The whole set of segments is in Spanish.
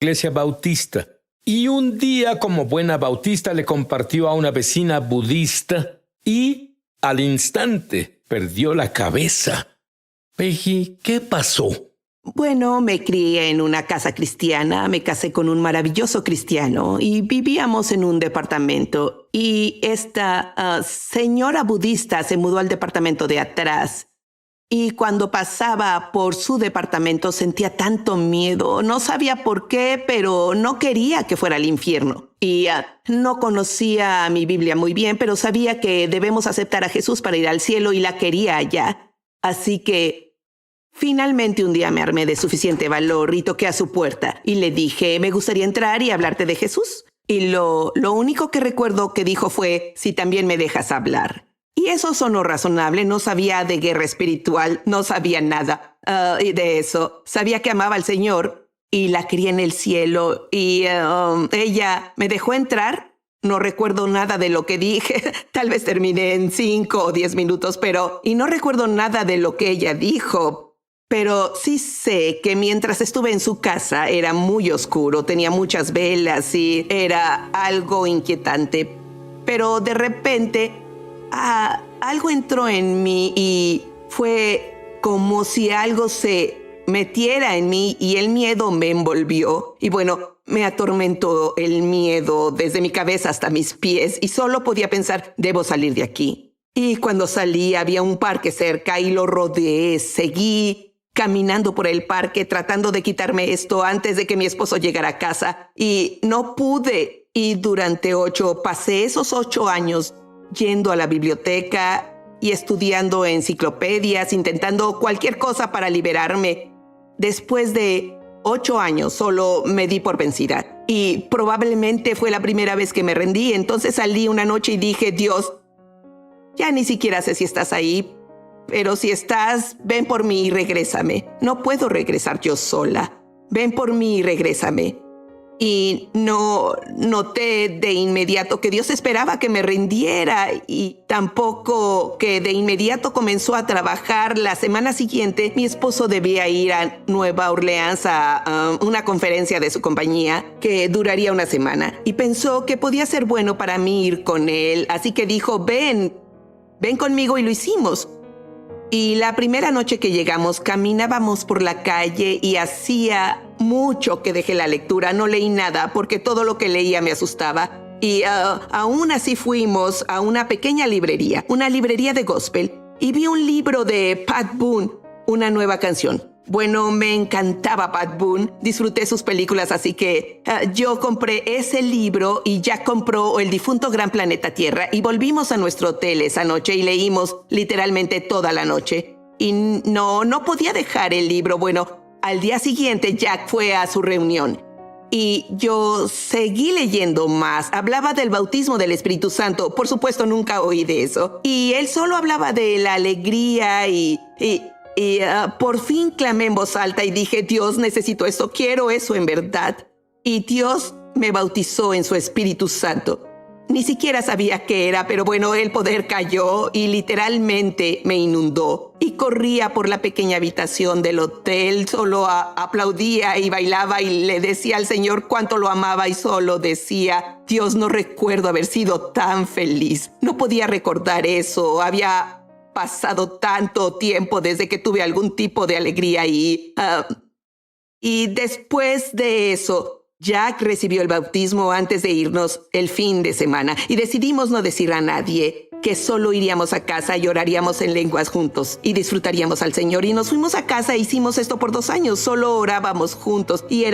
iglesia bautista. Y un día, como buena bautista, le compartió a una vecina budista y al instante perdió la cabeza. Peggy, ¿qué pasó? Bueno, me crié en una casa cristiana, me casé con un maravilloso cristiano y vivíamos en un departamento. Y esta señora budista se mudó al departamento de atrás. Y cuando pasaba por su departamento sentía tanto miedo. No sabía por qué, pero no quería que fuera al infierno. Y no conocía mi Biblia muy bien, pero sabía que debemos aceptar a Jesús para ir al cielo y la quería allá. Así que finalmente un día me armé de suficiente valor y toqué a su puerta. Y le dije, me gustaría entrar y hablarte de Jesús. Y lo único que recuerdo que dijo fue, si también me dejas hablar. Y eso sonó razonable. No sabía de guerra espiritual, no sabía nada de eso. Sabía que amaba al Señor y la quería en el cielo. Y ella me dejó entrar. No recuerdo nada de lo que dije. Tal vez terminé en 5 o 10 minutos, y no recuerdo nada de lo que ella dijo. Pero sí sé que mientras estuve en su casa era muy oscuro, tenía muchas velas y era algo inquietante. Pero de repente algo entró en mí y fue como si algo se metiera en mí y el miedo me envolvió. Y bueno, me atormentó el miedo desde mi cabeza hasta mis pies y solo podía pensar, debo salir de aquí. Y cuando salí había un parque cerca y lo rodeé, seguí caminando por el parque tratando de quitarme esto antes de que mi esposo llegara a casa. Y no pude. Y durante pasé esos 8 años yendo a la biblioteca y estudiando enciclopedias, intentando cualquier cosa para liberarme. Después de 8 años solo me di por vencida. Y probablemente fue la primera vez que me rendí. Entonces salí una noche y dije, Dios, ya ni siquiera sé si estás ahí, pero si estás, ven por mí y regrésame. No puedo regresar yo sola. Ven por mí y regrésame. Y no noté de inmediato que Dios esperaba que me rindiera y tampoco que de inmediato comenzó a trabajar. La semana siguiente mi esposo debía ir a Nueva Orleans a una conferencia de su compañía que duraría una semana y pensó que podía ser bueno para mí ir con él. Así que dijo, ven conmigo y lo hicimos. Y la primera noche que llegamos, caminábamos por la calle y hacía mucho que dejé la lectura. No leí nada porque todo lo que leía me asustaba. Y aún así fuimos a una pequeña librería, una librería de gospel, y vi un libro de Pat Boone, una nueva canción. Bueno, me encantaba Pat Boone, disfruté sus películas, así que yo compré ese libro y Jack compró El difunto gran planeta Tierra y volvimos a nuestro hotel esa noche y leímos literalmente toda la noche. Y no podía dejar el libro. Bueno, al día siguiente Jack fue a su reunión y yo seguí leyendo más. Hablaba del bautismo del Espíritu Santo. Por supuesto, nunca oí de eso. Y él solo hablaba de la alegría y por fin clamé en voz alta y dije, Dios, necesito eso, quiero eso en verdad. Y Dios me bautizó en su Espíritu Santo. Ni siquiera sabía qué era, pero bueno, el poder cayó y literalmente me inundó. Y corría por la pequeña habitación del hotel, solo aplaudía y bailaba y le decía al Señor cuánto lo amaba y solo decía, Dios, no recuerdo haber sido tan feliz. No podía recordar eso, había pasado tanto tiempo desde que tuve algún tipo de alegría y después de eso, Jack recibió el bautismo antes de irnos el fin de semana y decidimos no decir a nadie, que solo iríamos a casa y oraríamos en lenguas juntos y disfrutaríamos al Señor. Y nos fuimos a casa e hicimos esto por 2 años, solo orábamos juntos y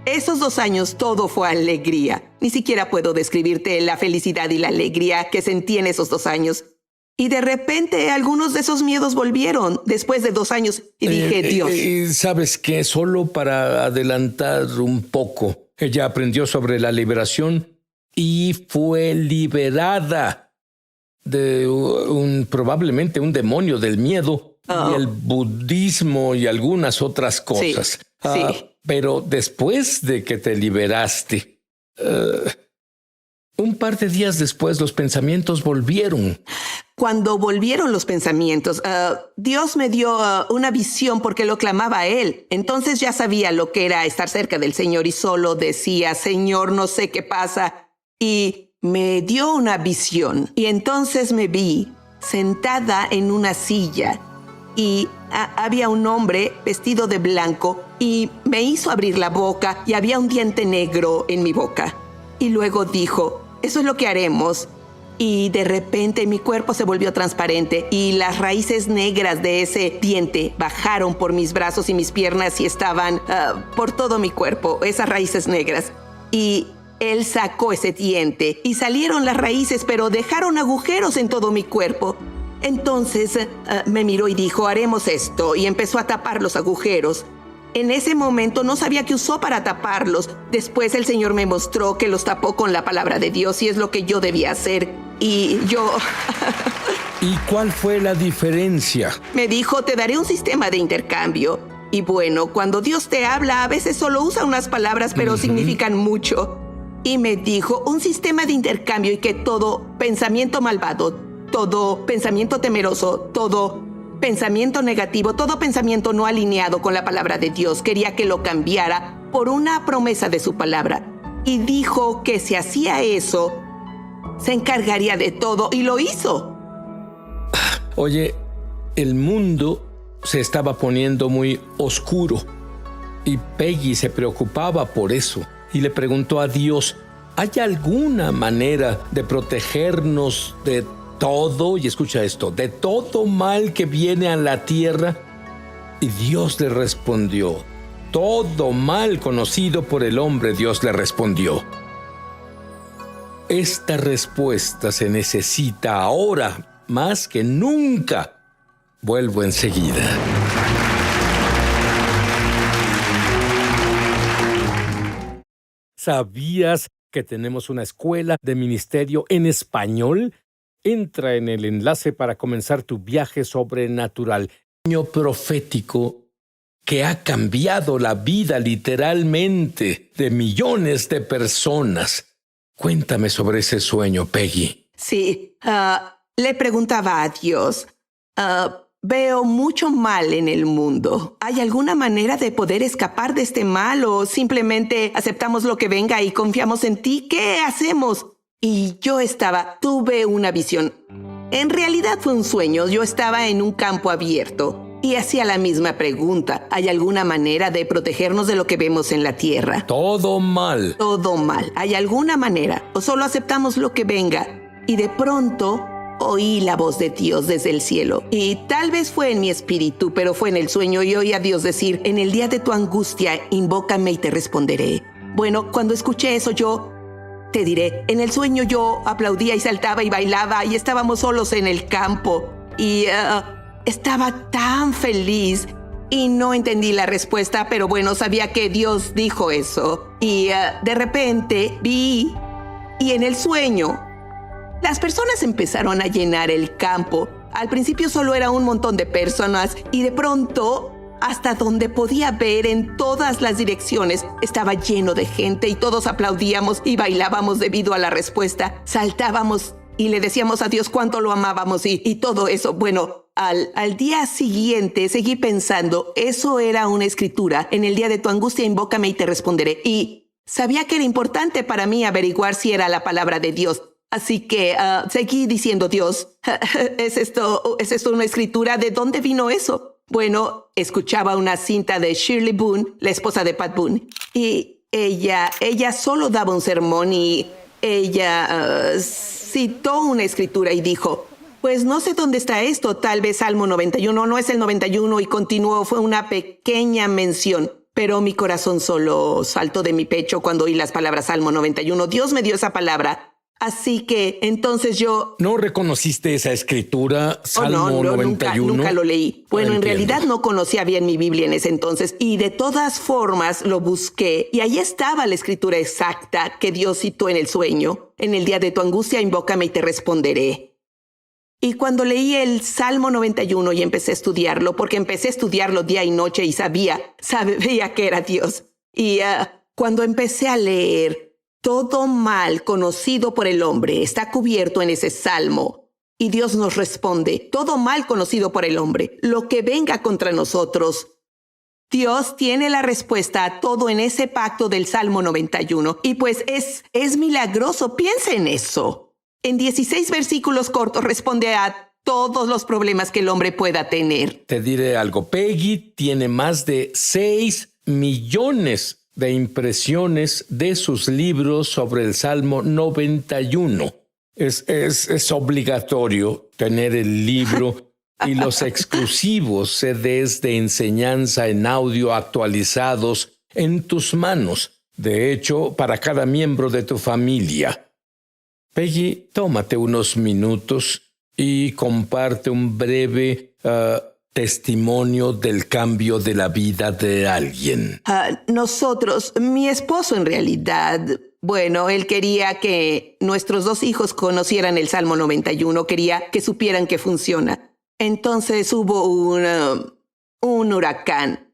esos 2 años todo fue alegría. Ni siquiera puedo describirte la felicidad y la alegría que sentí en esos 2 años. Y de repente algunos de esos miedos volvieron después de 2 años y dije, Dios. ¿Sabes qué? Solo para adelantar un poco, ella aprendió sobre la liberación y fue liberada de probablemente un demonio del miedo y el budismo y algunas otras cosas. Sí. Pero después de que te liberaste, un par de días después los pensamientos volvieron. cuando volvieron los pensamientos, Dios me dio una visión porque lo clamaba a Él. Entonces ya sabía lo que era estar cerca del Señor y solo decía, Señor, no sé qué pasa. Y me dio una visión. Y entonces me vi sentada en una silla y había un hombre vestido de blanco y me hizo abrir la boca y había un diente negro en mi boca. Y luego dijo, eso es lo que haremos. Y de repente mi cuerpo se volvió transparente y las raíces negras de ese diente bajaron por mis brazos y mis piernas y estaban por todo mi cuerpo, esas raíces negras. Y él sacó ese diente y salieron las raíces, pero dejaron agujeros en todo mi cuerpo. Entonces me miró y dijo, haremos esto, y empezó a tapar los agujeros. En ese momento no sabía qué usó para taparlos. Después el Señor me mostró que los tapó con la palabra de Dios y es lo que yo debía hacer. Y yo... ¿Y cuál fue la diferencia? Me dijo, te daré un sistema de intercambio. Y bueno, cuando Dios te habla, a veces solo usa unas palabras, pero significan mucho. Y me dijo, un sistema de intercambio y que todo pensamiento malvado, todo pensamiento temeroso, todo pensamiento negativo, todo pensamiento no alineado con la palabra de Dios, quería que lo cambiara por una promesa de su palabra. Y dijo que si hacía eso, se encargaría de todo, y lo hizo. Oye, el mundo se estaba poniendo muy oscuro y Peggy se preocupaba por eso y le preguntó a Dios, ¿hay alguna manera de protegernos de todo, y escucha esto, de todo mal que viene a la tierra? Y Dios le respondió, todo mal conocido por el hombre, Dios le respondió. Esta respuesta se necesita ahora más que nunca. Vuelvo enseguida. ¿Sabías que tenemos una escuela de ministerio en español? Entra en el enlace para comenzar tu viaje sobrenatural. Sueño profético que ha cambiado la vida literalmente de millones de personas. Cuéntame sobre ese sueño, Peggy. Sí, le preguntaba a Dios, veo mucho mal en el mundo. ¿Hay alguna manera de poder escapar de este mal o simplemente aceptamos lo que venga y confiamos en ti? ¿Qué hacemos? Y yo tuve una visión. En realidad fue un sueño. Yo estaba en un campo abierto y hacía la misma pregunta. ¿Hay alguna manera de protegernos de lo que vemos en la tierra? Todo mal. Todo mal. ¿Hay alguna manera? ¿O solo aceptamos lo que venga? Y de pronto oí la voz de Dios desde el cielo. Y tal vez fue en mi espíritu, pero fue en el sueño. Y oí a Dios decir, en el día de tu angustia, invócame y te responderé. Bueno, cuando escuché eso te diré, en el sueño yo aplaudía y saltaba y bailaba y estábamos solos en el campo y estaba tan feliz y no entendí la respuesta, pero bueno, sabía que Dios dijo eso. Y de repente vi y en el sueño las personas empezaron a llenar el campo. Al principio solo era un montón de personas y de pronto, hasta donde podía ver en todas las direcciones, estaba lleno de gente y todos aplaudíamos y bailábamos debido a la respuesta. Saltábamos y le decíamos a Dios cuánto lo amábamos y todo eso. Bueno, al día siguiente seguí pensando, eso era una escritura. En el día de tu angustia, invócame y te responderé. Y sabía que era importante para mí averiguar si era la palabra de Dios. Así que seguí diciendo, Dios, ¿es esto una escritura? ¿De dónde vino eso? Bueno, escuchaba una cinta de Shirley Boone, la esposa de Pat Boone, y ella solo daba un sermón y ella citó una escritura y dijo, pues no sé dónde está esto, tal vez Salmo 91, no es el 91, y continuó, fue una pequeña mención, pero mi corazón solo saltó de mi pecho cuando oí las palabras Salmo 91. Dios me dio esa palabra. Así que entonces yo... ¿No reconociste esa escritura, Salmo 91? Nunca lo leí. Bueno, en realidad no conocía bien mi Biblia en ese entonces y de todas formas lo busqué y ahí estaba la escritura exacta que Dios citó en el sueño. En el día de tu angustia, invócame y te responderé. Y cuando leí el Salmo 91 y empecé a estudiarlo, porque empecé a estudiarlo día y noche y sabía que era Dios. Y cuando empecé a leer... Todo mal conocido por el hombre está cubierto en ese salmo. Y Dios nos responde, todo mal conocido por el hombre, lo que venga contra nosotros. Dios tiene la respuesta a todo en ese pacto del Salmo 91. Y pues es milagroso. Piensa en eso. En 16 versículos cortos responde a todos los problemas que el hombre pueda tener. Te diré algo. Peggy tiene más de 6 millones de impresiones de sus libros sobre el Salmo 91. Es obligatorio tener el libro y los exclusivos CDs de enseñanza en audio actualizados en tus manos. De hecho, para cada miembro de tu familia. Peggy, tómate unos minutos y comparte un breve testimonio del cambio de la vida de alguien. Nosotros, mi esposo en realidad, bueno, él quería que nuestros 2 hijos conocieran el Salmo 91, quería que supieran que funciona. Entonces hubo un huracán,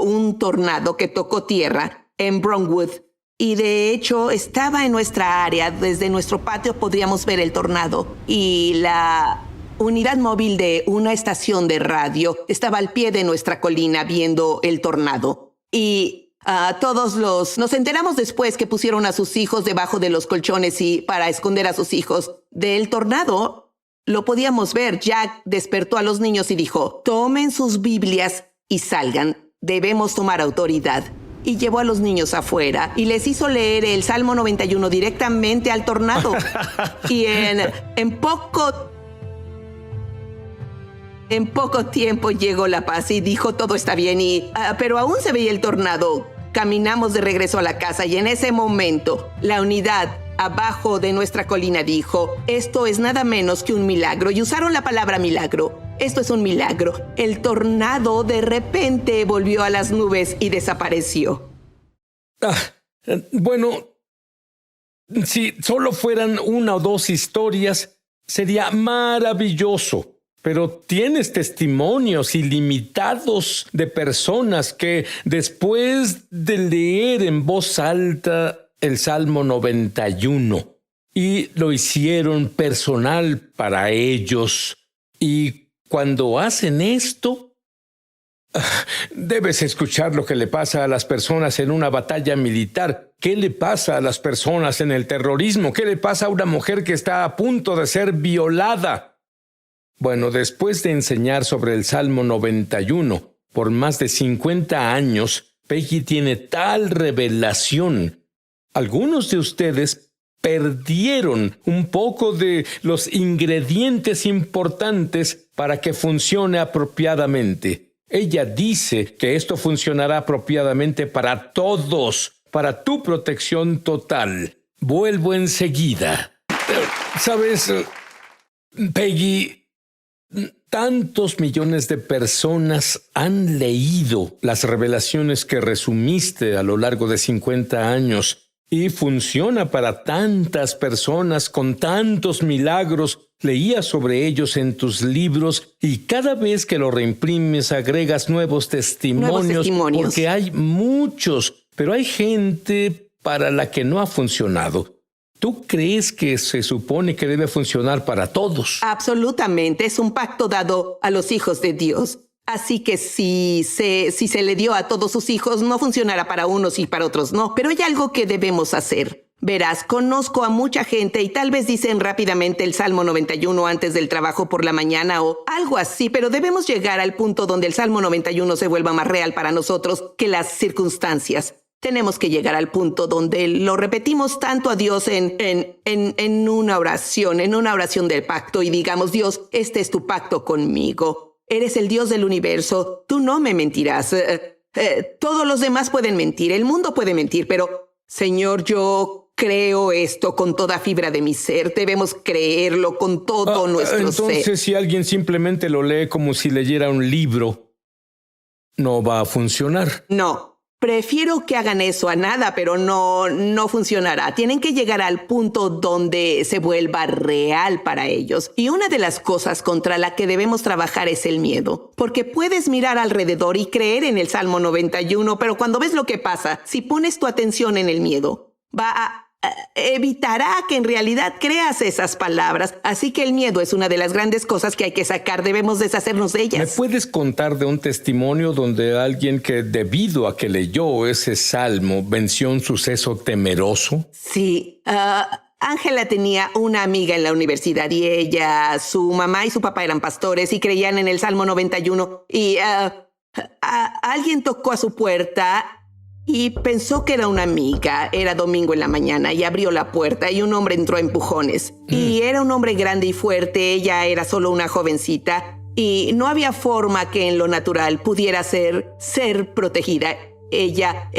un tornado que tocó tierra en Brownwood. Y de hecho estaba en nuestra área, desde nuestro patio podríamos ver el tornado. Y la unidad móvil de una estación de radio estaba al pie de nuestra colina viendo el tornado. Y nos enteramos después que pusieron a sus hijos debajo de los colchones y para esconder a sus hijos del tornado. Lo podíamos ver. Jack despertó a los niños y dijo, tomen sus Biblias y salgan. Debemos tomar autoridad. Y llevó a los niños afuera y les hizo leer el Salmo 91 directamente al tornado. Y en poco tiempo llegó la paz y dijo, todo está bien. Pero aún se veía el tornado. Caminamos de regreso a la casa y en ese momento la unidad abajo de nuestra colina dijo, esto es nada menos que un milagro. Y usaron la palabra milagro. Esto es un milagro. El tornado de repente volvió a las nubes y desapareció. Bueno, si solo fueran 1 o 2 historias, sería maravilloso. Pero tienes testimonios ilimitados de personas que después de leer en voz alta el Salmo 91 y lo hicieron personal para ellos. Y cuando hacen esto, debes escuchar lo que le pasa a las personas en una batalla militar. ¿Qué le pasa a las personas en el terrorismo? ¿Qué le pasa a una mujer que está a punto de ser violada? Bueno, después de enseñar sobre el Salmo 91 por más de 50 años, Peggy tiene tal revelación. Algunos de ustedes perdieron un poco de los ingredientes importantes para que funcione apropiadamente. Ella dice que esto funcionará apropiadamente para todos, para tu protección total. Vuelvo enseguida. ¿Sabes, Peggy? Tantos millones de personas han leído las revelaciones que resumiste a lo largo de 50 años. Y funciona para tantas personas con tantos milagros. Leías sobre ellos en tus libros y cada vez que lo reimprimes agregas nuevos testimonios. Porque hay muchos, pero hay gente para la que no ha funcionado. ¿Tú crees que se supone que debe funcionar para todos? Absolutamente. Es un pacto dado a los hijos de Dios. Así que si se le dio a todos sus hijos, no funcionará para unos y para otros no. Pero hay algo que debemos hacer. Verás, conozco a mucha gente y tal vez dicen rápidamente el Salmo 91 antes del trabajo por la mañana o algo así, pero debemos llegar al punto donde el Salmo 91 se vuelva más real para nosotros que las circunstancias. Tenemos que llegar al punto donde lo repetimos tanto a Dios en una oración del pacto y digamos, Dios, este es tu pacto conmigo. Eres el Dios del universo, tú no me mentirás. Todos los demás pueden mentir, el mundo puede mentir, pero Señor, yo creo esto con toda fibra de mi ser. Debemos creerlo con todo nuestro ser. Entonces, si alguien simplemente lo lee como si leyera un libro, no va a funcionar. No. Prefiero que hagan eso a nada, pero no funcionará. Tienen que llegar al punto donde se vuelva real para ellos. Y una de las cosas contra la que debemos trabajar es el miedo. Porque puedes mirar alrededor y creer en el Salmo 91, pero cuando ves lo que pasa, si pones tu atención en el miedo, va evitará que en realidad creas esas palabras. Así que el miedo es una de las grandes cosas que hay que sacar. Debemos deshacernos de ellas. ¿Me puedes contar de un testimonio donde alguien que, debido a que leyó ese salmo, venció un suceso temeroso? Sí. Ángela tenía una amiga en la universidad y ella, su mamá y su papá eran pastores y creían en el Salmo 91. Y alguien tocó a su puerta y pensó que era una amiga. Era domingo en la mañana y abrió la puerta y un hombre entró a empujones. Y era un hombre grande y fuerte. Ella era solo una jovencita y no había forma que en lo natural pudiera ser protegida. Ella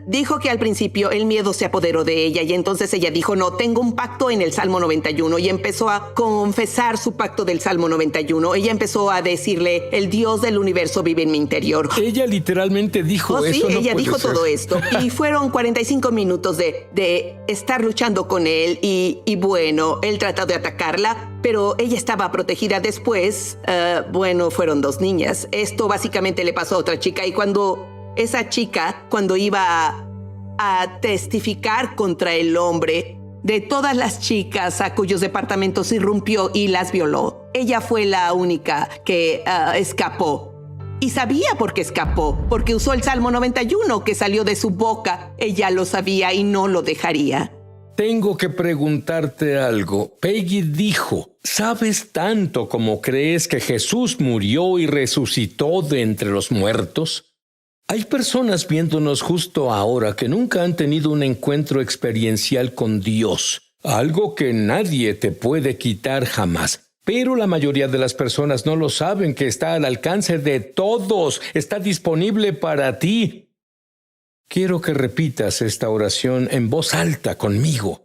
dijo que al principio el miedo se apoderó de ella y entonces ella dijo, no, tengo un pacto en el Salmo 91 y empezó a confesar su pacto del Salmo 91. Ella empezó a decirle, el Dios del universo vive en mi interior. Ella literalmente dijo eso. Sí, no ella dijo ser. todo esto y fueron 45 minutos de estar luchando con él y bueno, él trató de atacarla, pero ella estaba protegida. Después, fueron 2 niñas. Esto básicamente le pasó a otra chica y cuando esa chica, cuando iba a testificar contra el hombre, de todas las chicas a cuyos departamentos irrumpió y las violó, ella fue la única que escapó. Y sabía por qué escapó, porque usó el Salmo 91 que salió de su boca. Ella lo sabía y no lo dejaría. Tengo que preguntarte algo. Peggy dijo, ¿sabes tanto como crees que Jesús murió y resucitó de entre los muertos? Hay personas viéndonos justo ahora que nunca han tenido un encuentro experiencial con Dios, algo que nadie te puede quitar jamás. Pero la mayoría de las personas no lo saben, que está al alcance de todos, está disponible para ti. Quiero que repitas esta oración en voz alta conmigo.